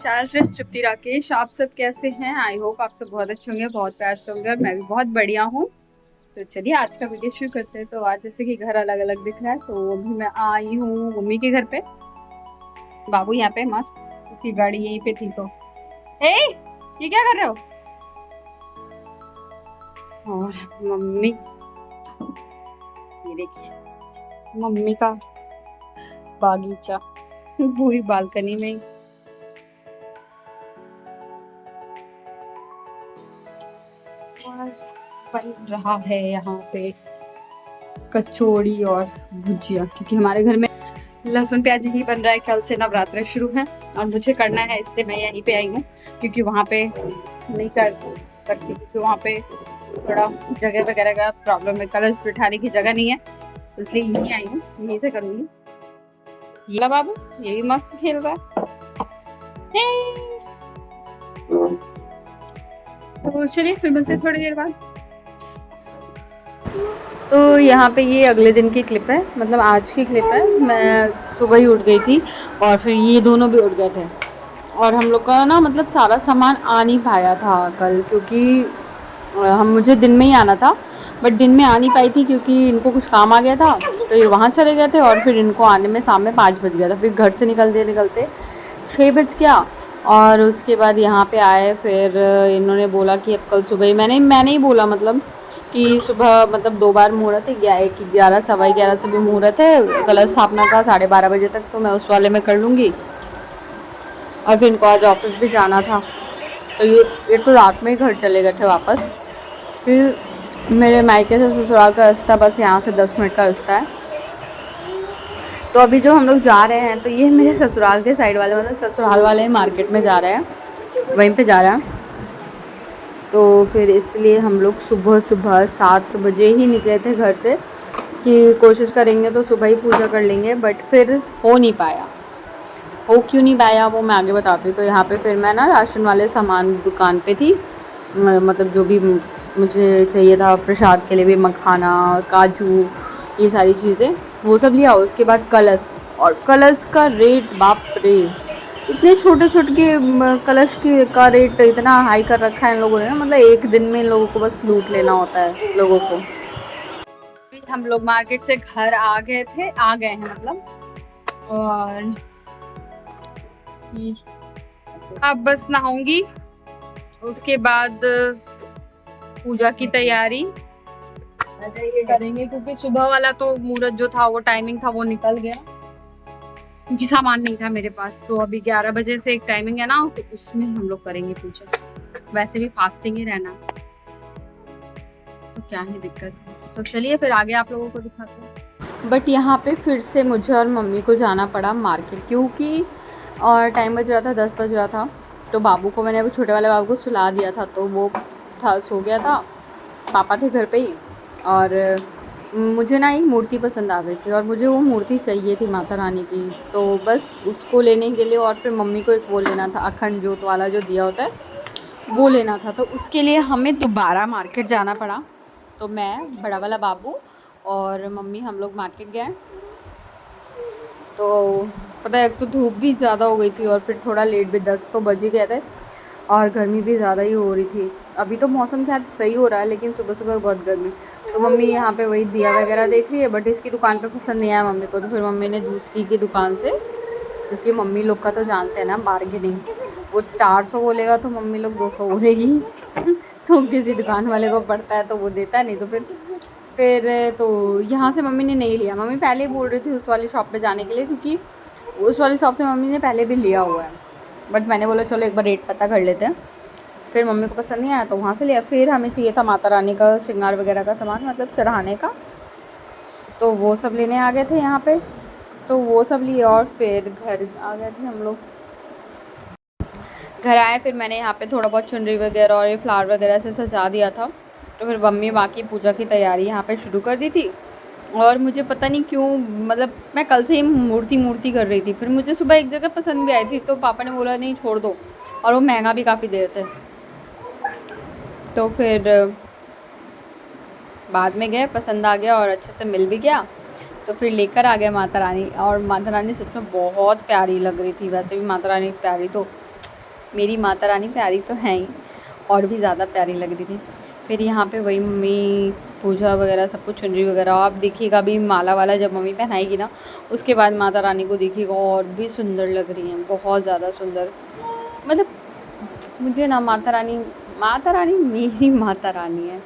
Channel से तृप्ति राकेश। आप सब कैसे हैं? आई होप आप सब बहुत अच्छे होंगे, बहुत प्यार से होंगे और मैं भी बहुत बढ़िया हूँ। तो चलिए आज का वीडियो शुरू करते हैं। तो आज जैसे कि घर अलग अलग दिख रहा है, तो अभी मैं आई हूँ मम्मी के घर पे। बाबू यहाँ पे मस्त, उसकी गाड़ी यहीं पे थी। तो ए, ये क्या कर रहे हो? और मम्मी, ये देखिए मम्मी का बागीचा पूरी बालकनी में और बन रहा है यहाँ पे कचौड़ी और भुजिया, क्योंकि हमारे घर में लहसुन प्याज ही बन रहा है। कल से नवरात्र शुरू है और मुझे करना है, इसलिए मैं यहीं पे आई हूँ। क्योंकि वहाँ पे नहीं कर सकती, क्योंकि वहाँ पे थोड़ा जगह वगैरह का प्रॉब्लम है, कलश बिठाने की जगह नहीं है, तो इसलिए यहीं आई हूँ, यहीं से करूँगी। ये बाबू ये भी मस्त खेल रहा है। तो चलिए फिर मिलते हैं थोड़ी देर बाद। तो यहाँ पे ये अगले दिन की क्लिप है, मतलब आज की क्लिप है। मैं सुबह ही उठ गई थी और फिर ये दोनों भी उठ गए थे। और हम लोग का ना मतलब सारा सामान आ नहीं पाया था कल, क्योंकि मुझे दिन में ही आना था, बट दिन में आ नहीं पाई थी क्योंकि इनको कुछ काम आ गया था। तो ये वहाँ चले गए थे और फिर इनको आने में शाम में 5 बज गया था। फिर घर से निकलते निकलते 6 बज गया। और उसके बाद यहाँ पे आए, फिर इन्होंने बोला कि अब कल सुबह ही, मैंने ही बोला मतलब कि सुबह मतलब 2 बार मुहूर्त है, 11 सवा 11 से भी मुहूर्त है कलश स्थापना का, 12:30 बजे तक, तो मैं उस वाले में कर लूँगी। और फिर इनको आज ऑफिस भी जाना था, तो ये तो रात में ही घर चले गए थे वापस। फिर मेरे मायके से ससुराल का रास्ता बस यहाँ से 10 मिनट का रास्ता है। तो अभी जो हम लोग जा रहे हैं, तो ये मेरे ससुराल के साइड वाले, मतलब ससुराल वाले मार्केट में जा रहे हैं, वहीं पे जा रहे हैं। तो फिर इसलिए हम लोग सुबह सुबह 7 बजे ही निकले थे घर से, कि कोशिश करेंगे तो सुबह ही पूजा कर लेंगे, बट फिर हो नहीं पाया। हो क्यों नहीं पाया वो मैं आगे बताती हूँ। तो यहाँ पे फिर मैं ना राशन वाले सामान दुकान पे थी, मतलब जो भी मुझे चाहिए था प्रसाद के लिए भी, मखाना, काजू, ये सारी चीज़ें वो सब लिया। उसके बाद कलश, और कलश का रेट बाप रे, इतने छोटे छोटे के कलश की का रेट इतना हाई कर रखा है इन लोगों ने ना, मतलब एक दिन में इन लोगों को बस लूट लेना होता है लोगों को। हम लोग मार्केट से घर आ गए हैं मतलब। और अब बस नहाऊंगी, उसके बाद पूजा की तैयारी करेंगे, क्योंकि सुबह वाला तो मुहूर्त जो था वो टाइमिंग था वो निकल गया, क्योंकि सामान नहीं था मेरे पास। तो अभी 11 बजे से एक टाइमिंग है ना, तो उसमें हम लोग करेंगे पूजा। वैसे भी फास्टिंग ही रहना, तो क्या ही दिक्कत है। तो चलिए फिर आगे आप लोगों को दिखाते हैं। बट यहाँ पे फिर से मुझे और मम्मी को जाना पड़ा मार्केट, क्योंकि और टाइम बज रहा था 10 बज रहा था। तो बाबू को मैंने अभी छोटे वाले बाबू को सुला दिया था, तो वो था सो गया था, पापा थे घर पे ही। और मुझे ना एक मूर्ति पसंद आ गई थी, और मुझे वो मूर्ति चाहिए थी माता रानी की, तो बस उसको लेने के लिए, और फिर मम्मी को एक वो लेना था, अखंड जोत वाला जो दिया होता है वो लेना था। तो उसके लिए हमें दोबारा मार्केट जाना पड़ा। तो मैं, बड़ा वाला बाबू और मम्मी, हम लोग मार्केट गए। तो पता है, एक तो धूप भी ज़्यादा हो गई थी और फिर थोड़ा लेट भी, 10 तो बज ही गए थे, और गर्मी भी ज़्यादा ही हो रही थी। अभी तो मौसम खैर सही हो रहा है, लेकिन सुबह सुबह बहुत गर्मी। तो मम्मी यहाँ पे वही दिया वगैरह देख रही है, बट इसकी दुकान पे पसंद नहीं आया मम्मी को, तो फिर मम्मी ने दूसरी की दुकान से, क्योंकि मम्मी लोग का तो जानते हैं ना बार्गेनिंग, वो 400 बोलेगा तो मम्मी लोग 200 बोलेगी तो किसी दुकान वाले को पड़ता है तो वो देता नहीं। तो फिर तो यहाँ से मम्मी ने नहीं लिया। मम्मी पहले ही बोल रही थी उस वाली शॉप पे जाने के लिए, क्योंकि उस वाली शॉप से मम्मी ने पहले भी लिया हुआ है, बट मैंने बोला चलो एक बार रेट पता कर लेते हैं। फिर मम्मी को पसंद नहीं आया तो वहाँ से लिया। फिर हमें चाहिए था माता रानी का श्रृंगार वगैरह का सामान, मतलब चढ़ाने का, तो वो सब लेने आ गए थे यहाँ पे। तो वो सब लिए और फिर घर आ गए थे हम लोग। घर आए, फिर मैंने यहाँ पे थोड़ा बहुत चुनरी वगैरह और ये फ्लावर वगैरह से सजा दिया था। तो फिर मम्मी बाकी पूजा की तैयारी यहाँ पे शुरू कर दी थी। और मुझे पता नहीं क्यों, मतलब मैं कल से ही मूर्ति कर रही थी। फिर मुझे सुबह एक जगह पसंद भी आई थी, तो पापा ने बोला नहीं छोड़ दो, और वो महंगा भी काफ़ी दे रहे थे। तो फिर बाद में गए, पसंद आ गया और अच्छे से मिल भी गया, तो फिर लेकर आ गए माता रानी। और माता रानी सच में बहुत प्यारी लग रही थी, वैसे भी माता रानी प्यारी तो मेरी माता रानी प्यारी तो है ही, और भी ज़्यादा प्यारी लग रही थी। फिर यहाँ पे वही मम्मी पूजा वगैरह सब कुछ चुनरी वगैरह, आप देखिएगा अभी माला वाला जब मम्मी पहनाएगी ना, उसके बाद माता रानी को देखिएगा और भी सुंदर लग रही हैं, बहुत ज़्यादा सुंदर। मतलब मुझे ना माता रानी मेरी माता रानी है।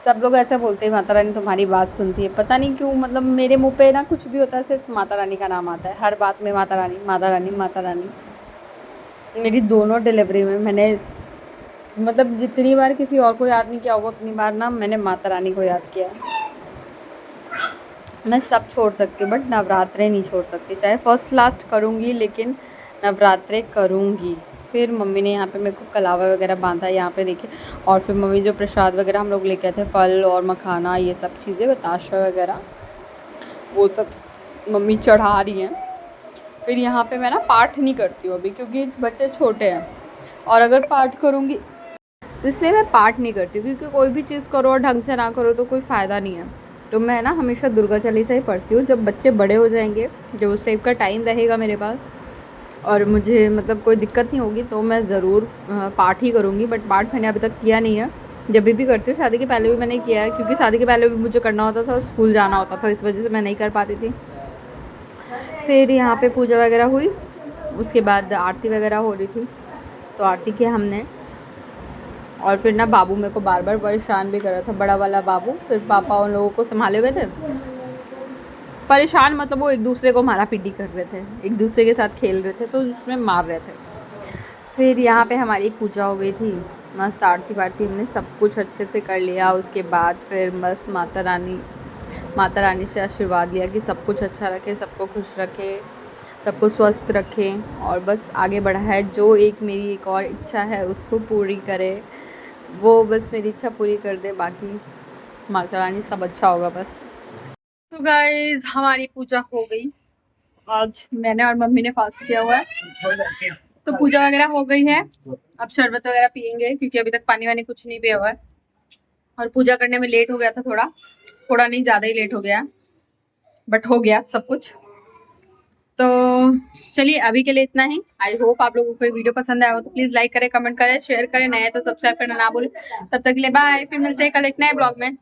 सब लोग ऐसे बोलते हैं माता रानी तुम्हारी बात सुनती है, पता नहीं क्यों, मतलब मेरे मुंह पे ना कुछ भी होता है सिर्फ माता रानी का नाम आता है, हर बात में माता रानी माता रानी माता रानी। मेरी दोनों डिलीवरी में मैंने मतलब जितनी बार किसी और को याद नहीं किया होगा उतनी बार ना मैंने माता रानी को याद किया है। मैं सब छोड़ सकती हूँ बट नवरात्रे नहीं छोड़ सकती, चाहे फर्स्ट लास्ट करूँगी लेकिन नवरात्रे करूँगी। फिर मम्मी ने यहाँ पे मेरे को कलावा वगैरह बांधा यहाँ पे देखिए, और फिर मम्मी जो प्रसाद वगैरह हम लोग लेके आए थे, फल और मखाना ये सब चीज़ें, बताशा वगैरह वो सब मम्मी चढ़ा रही हैं। फिर यहाँ पे मैं ना पाठ नहीं करती हूँ अभी क्योंकि बच्चे छोटे हैं, और अगर पाठ करूँगी तो इसलिए मैं पाठ नहीं करती हूँ, क्योंकि कोई भी चीज़ करो और ढंग से ना करो तो कोई फ़ायदा नहीं है। तो मैं ना हमेशा दुर्गा चालीसा ही पढ़ती हूँ। जब बच्चे बड़े हो जाएंगे, जब उस टाइप का टाइम रहेगा मेरे पास और मुझे मतलब कोई दिक्कत नहीं होगी तो मैं ज़रूर पाठ ही करूँगी। बट पाठ मैंने अभी तक किया नहीं है, जब भी करती हूँ। शादी के पहले भी मैंने किया है, क्योंकि शादी के पहले भी मुझे करना होता था, स्कूल जाना होता था, इस वजह से मैं नहीं कर पाती थी। फिर यहाँ पे पूजा वगैरह हुई, उसके बाद आरती वगैरह हो रही थी, तो आरती की हमने। और फिर ना बाबू मेरे को बार बार परेशान भी कर रहा था, बड़ा वाला बाबू। फिर पापा उन लोगों को संभाले हुए थे, परेशान मतलब वो एक दूसरे को मारा पीटी कर रहे थे, एक दूसरे के साथ खेल रहे थे तो उसमें मार रहे थे। फिर यहाँ पे हमारी पूजा हो गई थी, मस्त आरती वारती हमने सब कुछ अच्छे से कर लिया। उसके बाद फिर बस माता रानी से आशीर्वाद लिया कि सब कुछ अच्छा रखे, सबको खुश रखे, सबको स्वस्थ रखे, और बस आगे बढ़ा है। जो मेरी एक और इच्छा है उसको पूरी करे, वो बस मेरी इच्छा पूरी कर दे, बाकी माता रानी सब अच्छा होगा बस। तो गाइज हमारी पूजा हो गई, आज मैंने और मम्मी ने फास्ट किया हुआ है, तो पूजा वगैरह हो गई है। अब शरबत वगैरह पियेंगे क्योंकि अभी तक पानी वानी कुछ नहीं पिया हुआ है, और पूजा करने में लेट हो गया था, थोड़ा थोड़ा नहीं ज़्यादा ही लेट हो गया, बट हो गया सब कुछ। तो चलिए अभी के लिए इतना ही। आई होप आप लोगों को वीडियो पसंद आया हो तो प्लीज़ लाइक करें, कमेंट करें, शेयर करें, नए तो सब्सक्राइब करना ना भूलें। तब तक के लिए बाय, फिर मिलते हैं कल एक नए ब्लॉग में।